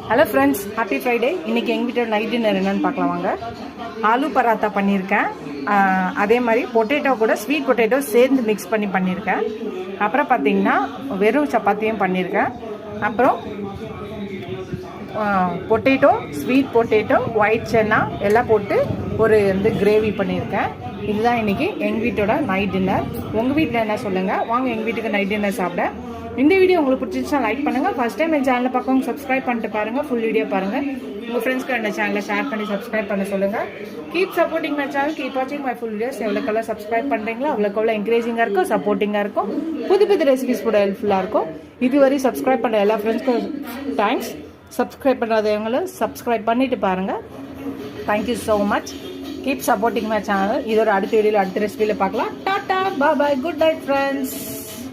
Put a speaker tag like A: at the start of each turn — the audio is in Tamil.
A: Hello friends, happy Friday. இன்றைக்கி எங்கள் வீட்டோட நைட் டின்னர் என்னென்னு பார்க்கலாம் வாங்க. ஆலு பராத்தா பண்ணியிருக்கேன். அதே மாதிரி பொட்டேட்டோ கூட ஸ்வீட் பொட்டேட்டோ சேர்ந்து மிக்ஸ் பண்ணி பண்ணியிருக்கேன். அப்புறம் பார்த்திங்கன்னா வெறும் சப்பாத்தியும் பண்ணியிருக்கேன். அப்புறம் பொட்டேட்டோ, ஸ்வீட் பொட்டேட்டோ, ஒயிட் சென்னா எல்லாம் போட்டு ஒரு கிரேவி பண்ணியிருக்கேன். இதுதான் இன்றைக்கி எங்கள் வீட்டோட நைட் டின்னர். உங்கள் வீட்டில் என்ன சொல்லுங்கள், வாங்க எங்கள் வீட்டுக்கு நைட் டின்னர் சாப்பிட. இந்த வீடியோ உங்களுக்கு பிடிச்சிருந்துச்சா லைக் பண்ணுங்கள். ஃபர்ஸ்ட் டைம் என் சேனலை பார்க்கவங்க சப்ஸ்கிரைப் பண்ணிட்டு பாருங்கள். ஃபுல் வீடியோ பாருங்கள். உங்கள் ஃப்ரெண்ட்ஸ்க்கு இந்த சேனலை ஷேர் பண்ணி சப்ஸ்கிரைப் பண்ண சொல்லுங்கள். Keep supporting my channel, keep வாட்சிங் மை ஃபுல் வீடியோஸ். எவ்வளோக்கெல்லாம் சப்ஸ்கிரைப் பண்ணுறீங்களோ அவ்வளோக்கெவ்வளோ என்கரேஜிங்காக இருக்கும், சப்போர்ட்டிங்காக இருக்கும், புது புது ரெசிபிஸ் கூட ஹெல்ப்ஃபுல்லாக இருக்கும். இதுவரை சப்ஸ்கிரைப் பண்ணுற எல்லா ஃப்ரெண்ட்ஸ்க்கும் தேங்க்ஸ். சப்ஸ்கிரைப் பண்ணாதவங்களும் சப்ஸ்கிரைப் பண்ணிவிட்டு பாருங்கள். Thank you so much. Keep supporting my channel. இதோட அடுத்த வீடியோவில் அடுத்த ரெசிபியில் பார்க்கலாம். டாட்டா, பாய், குட் நைட் ஃப்ரெண்ட்ஸ்.